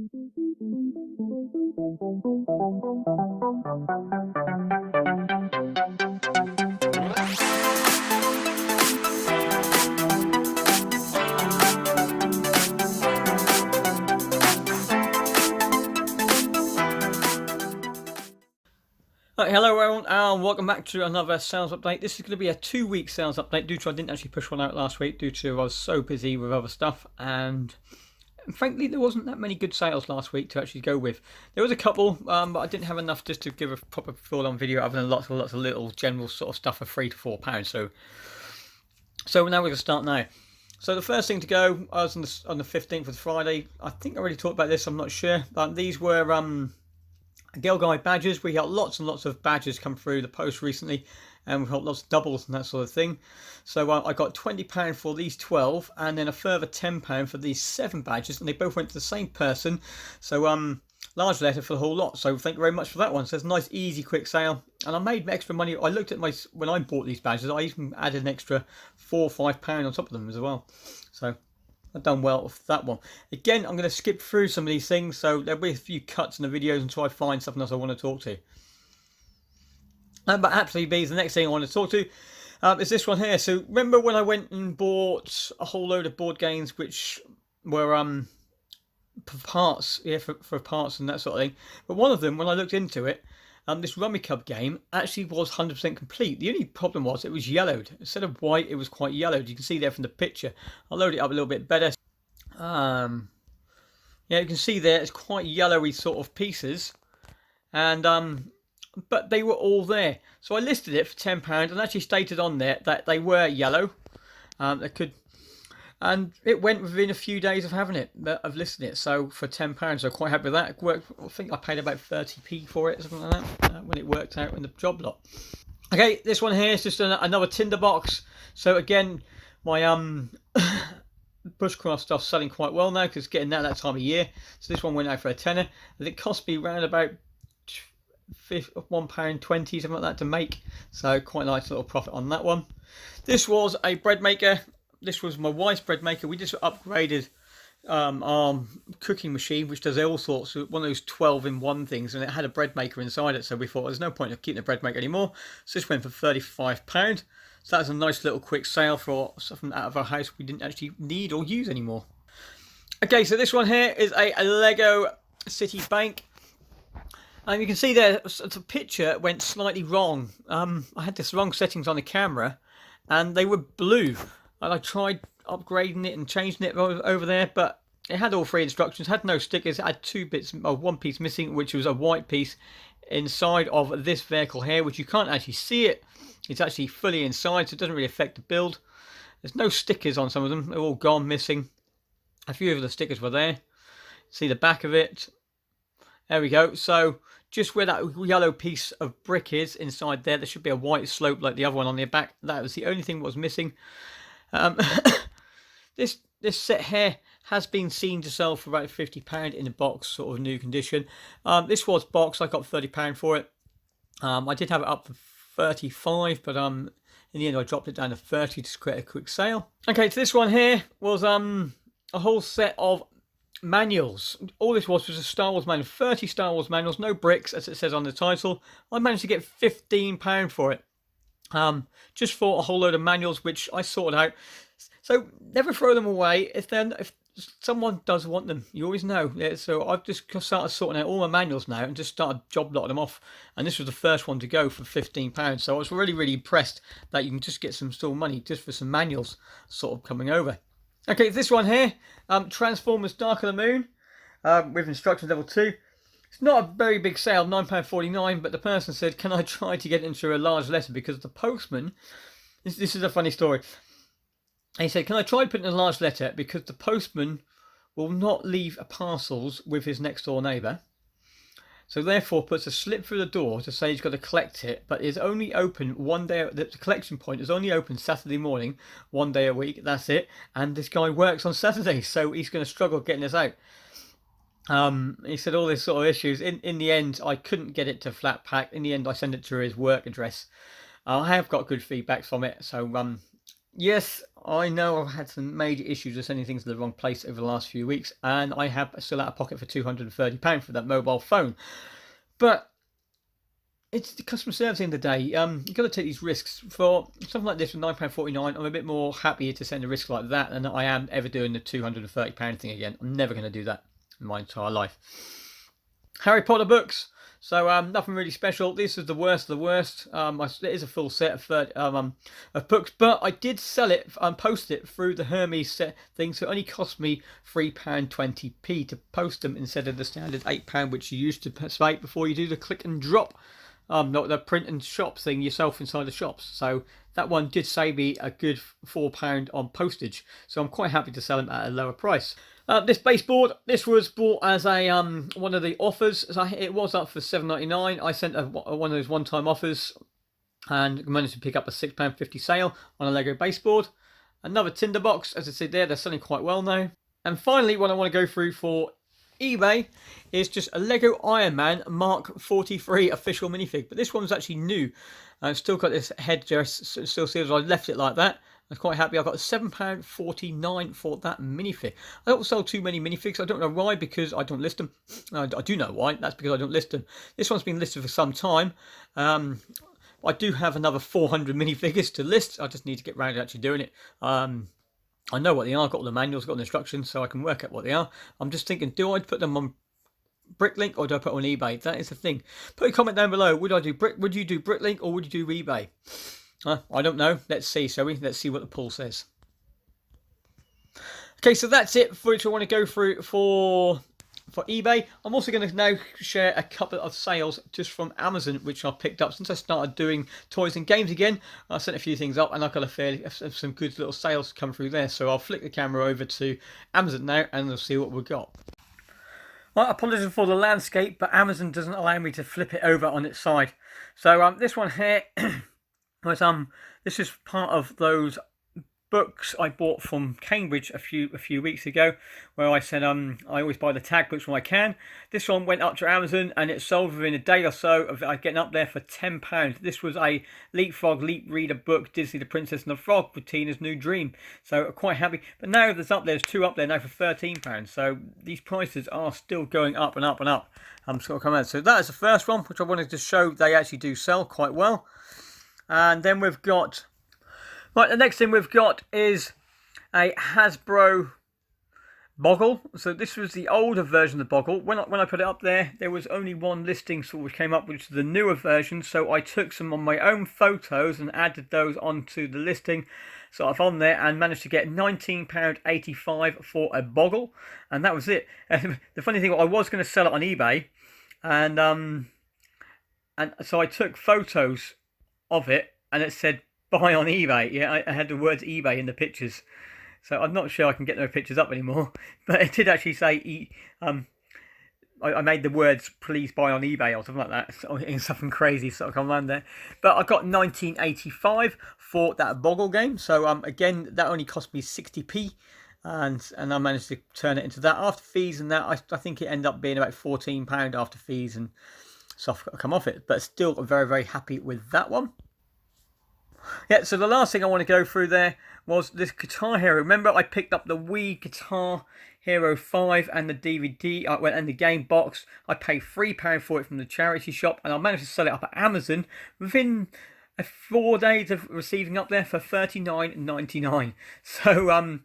Right, hello everyone and welcome back to another sales update. This is going to be a 2-week sales update due to I didn't actually push one out last week due to I was so busy with other stuff, and frankly there wasn't that many good sales last week to actually go with. There was a couple, but I didn't have enough just to give a proper full-on video other than lots of little general sort of stuff for £3 to £4. So now we're going to start now. So the first thing to go was on the 15th of Friday. I think I already talked about this, I'm not sure, but these were Girl Guide badges. We got lots and lots of badges come through the post recently, and we've got lots of doubles and that sort of thing. So I got £20 for these 12 and then a further £10 for these 7 badges, and they both went to the same person. So large letter for the whole lot. So thank you very much for that one. So it's a nice easy quick sale, and I made extra money. I looked at when I bought these badges, I even added an extra £4 or £5 on top of them as well. So I've done well with that one. Again, I'm going to skip through some of these things, so there'll be a few cuts in the videos until I find something else I want to talk to. But absolutely, the next thing I want to talk to is this one here. So remember when I went and bought a whole load of board games which were for parts, yeah, for parts and that sort of thing. But one of them, when I looked into it, this Rummy Cub game actually was 100% complete. The only problem was it was yellowed. Instead of white, it was quite yellowed. You can see there from the picture. I'll load it up a little bit better. Yeah, you can see there it's quite yellowy sort of pieces, and but they were all there. So I listed it for £10 and actually stated on there that they were yellow. And it went within a few days of having it, of listing it. So for £10, so quite happy with that. It worked, I think I paid about 30p for it, something like that, when it worked out in the job lot. Okay, this one here is just another tinder box. So again, my bushcraft stuff's selling quite well now because it's getting that time of year. So this one went out for a tenner, and it cost me around about £1.20, something like that to make. So quite a nice little profit on that one. This was a bread maker. This was my wife's bread maker. We just upgraded our cooking machine, which does all sorts of one of those 12-in-1 things, and it had a bread maker inside it. So we thought there's no point of keeping the bread maker anymore. So this went for £35. So that's a nice little quick sale for something out of our house we didn't actually need or use anymore. Okay, so this one here is a Lego City Bank. And you can see there the picture went slightly wrong. I had this wrong settings on the camera, and they were blue. And I tried upgrading it and changing it over there, but it had all 3 instructions, had no stickers, it had 2 bits, or 1 piece missing, which was a white piece inside of this vehicle here, which you can't actually see it. It's actually fully inside, so it doesn't really affect the build. There's no stickers on some of them, they're all gone missing. A few of the stickers were there. See the back of it. There we go. So just where that yellow piece of brick is inside there should be a white slope like the other one on the back. That was the only thing that was missing. This set here has been seen to sell for about £50 in a box, sort of new condition. This was boxed. I got £30 for it. I did have it up for 35, but in the end I dropped it down to 30 to create a quick sale. Okay, so this one here was a whole set of manuals. All this was a Star Wars manual, 30 Star Wars manuals, no bricks as it says on the title. I managed to get £15 for it. Just for a whole load of manuals which I sorted out. So never throw them away if someone does want them. You always know. Yeah, so I've just started sorting out all my manuals now and just started job lotting them off. And this was the first one to go for £15. So I was really impressed that you can just get some still money just for some manuals sort of coming over. Okay, this one here, Transformers Dark of the Moon with instructions level 2. It's not a very big sale, £9.49, but the person said, can I try to get into a large letter because the postman, this is a funny story. He said, can I try putting a large letter because the postman will not leave parcels with his next door neighbour. So therefore puts a slip through the door to say he's got to collect it, but is only open one day, the collection point is only open Saturday morning, 1 day a week, that's it. And this guy works on Saturday, so he's going to struggle getting this out. He said all these sort of issues. In the end, I couldn't get it to flat pack. In the end, I sent it to his work address. I have got good feedback from it, so Yes, I know I've had some major issues with sending things to the wrong place over the last few weeks, and I have still out of pocket for £230 for that mobile phone. But it's the customer service in the day. You've got to take these risks. For something like this with £9.49, I'm a bit more happier to send a risk like that than I am ever doing the £230 thing again. I'm never going to do that in my entire life. Harry Potter books. So nothing really special. This is the worst of the worst. It is a full set of books, but I did sell it and post it through the Hermes set thing, so it only cost me £3.20p to post them instead of the standard £8 which you used to pay before you do the click and drop. Not the print and shop thing yourself inside the shops. So that one did save me a good £4 on postage. So I'm quite happy to sell them at a lower price. This baseboard, this was bought as a one of the offers. So it was up for £7.99. I sent one of those one-time offers and managed to pick up a £6.50 sale on a Lego baseboard. Another tinderbox, as I said there, they're selling quite well now. And finally, what I want to go through for eBay is just a Lego Iron Man Mark 43 official minifig, but this one's actually new. I've still got this headdress, still seals. I left it like that. I'm quite happy. I got £7.49 for that minifig. I don't sell too many minifigs. I don't know why, because I don't list them. I do know why. That's because I don't list them. This one's been listed for some time. I do have another 400 minifigures to list. I just need to get around to actually doing it. I know what they are. I've got all the manuals, got the instructions, so I can work out what they are. I'm just thinking, do I put them on Bricklink or do I put them on eBay? That is the thing. Put a comment down below. Would you do Bricklink or would you do eBay? I don't know. Let's see, shall we? Let's see what the poll says. Okay, so that's it for which I want to go through for eBay. I'm also going to now share a couple of sales just from Amazon, which I picked up since I started doing toys and games again. I sent a few things up and I've got some good little sales come through there. So I'll flick the camera over to Amazon now and we'll see what we've got. Well, apologies for the landscape, but Amazon doesn't allow me to flip it over on its side. So this one here was this is part of those books I bought from Cambridge a few weeks ago, where I said I always buy the tag books when I can. This one went up to Amazon and it sold within a day or so of it getting up there for £10. This was a Leapfrog Leap Reader book, Disney the Princess and the Frog with Tina's New Dream. So quite happy. But now there's two up there now for £13. So these prices are still going up and up and up. So that is the first one, which I wanted to show they actually do sell quite well. And then we've got, right, the next thing we've got is a Hasbro Boggle. So this was the older version of the Boggle. When I put it up there, there was only one listing which came up, which is the newer version. So I took some of my own photos and added those onto the listing. So I've on there and managed to get £19.85 for a Boggle. And that was it. The funny thing, I was going to sell it on eBay. And so I took photos of it and it said buy on eBay. Yeah, I had the words eBay in the pictures, so I'm not sure I can get no pictures up anymore, but it did actually say I made the words please buy on eBay or something like that, so something crazy sort of come around there. But I got £19.85 for that Boggle game. So again, that only cost me 60p, and I managed to turn it into that after fees and that. I think it ended up being about £14 after fees and stuff come off it, but still very, very happy with that one. Yeah, so the last thing I want to go through there was this Guitar Hero. Remember, I picked up the Wii Guitar Hero 5 and the DVD and the game box. I paid £3 for it from the charity shop, and I managed to sell it up at Amazon within 4 days of receiving up there for £39.99. So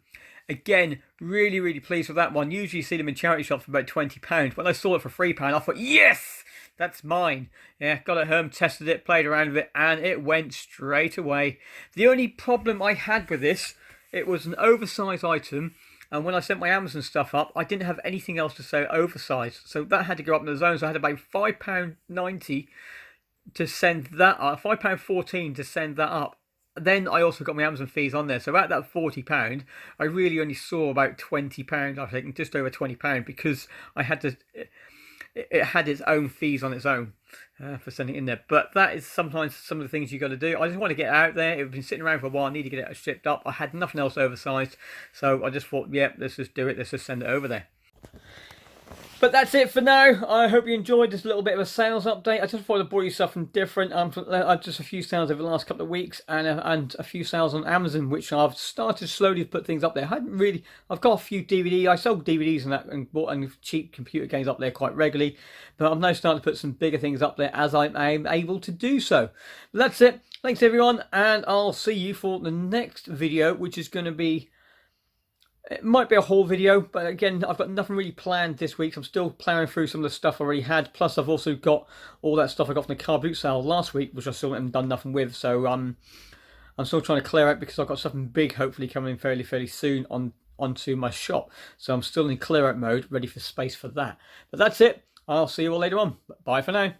again, really, really pleased with that one. Usually you see them in charity shops for about £20. When I saw it for £3, I thought, yes, that's mine. Yeah, got it home, tested it, played around with it, and it went straight away. The only problem I had with this, it was an oversized item, and when I sent my Amazon stuff up, I didn't have anything else to say oversized. So that had to go up in the zone, so I had to pay £5.90 to send that up, £5.14 to send that up. Then I also got my Amazon fees on there. So at that £40, I really only saw about £20, I think, just over £20, because I had to... It had its own fees on its own for sending it in there. But that is sometimes some of the things you got to do. I just want to get it out there. It's been sitting around for a while. I need to get it shipped up. I had nothing else oversized. So I just thought, yeah, let's just do it. Let's just send it over there. But that's it for now. I hope you enjoyed this little bit of a sales update. I just thought I'd brought you something different. Just a few sales over the last couple of weeks, and a few sales on Amazon, which I've started slowly to put things up there. I've got a few DVD. I sold DVDs and bought cheap computer games up there quite regularly, but I'm now starting to put some bigger things up there as I'm able to do so. But that's it. Thanks everyone, and I'll see you for the next video, which is going to be. It might be a haul video, but again, I've got nothing really planned this week. So I'm still plowing through some of the stuff I already had. Plus, I've also got all that stuff I got from the car boot sale last week, which I still haven't done nothing with. So I'm still trying to clear out because I've got something big hopefully coming fairly soon onto my shop. So I'm still in clear out mode, ready for space for that. But that's it. I'll see you all later on. Bye for now.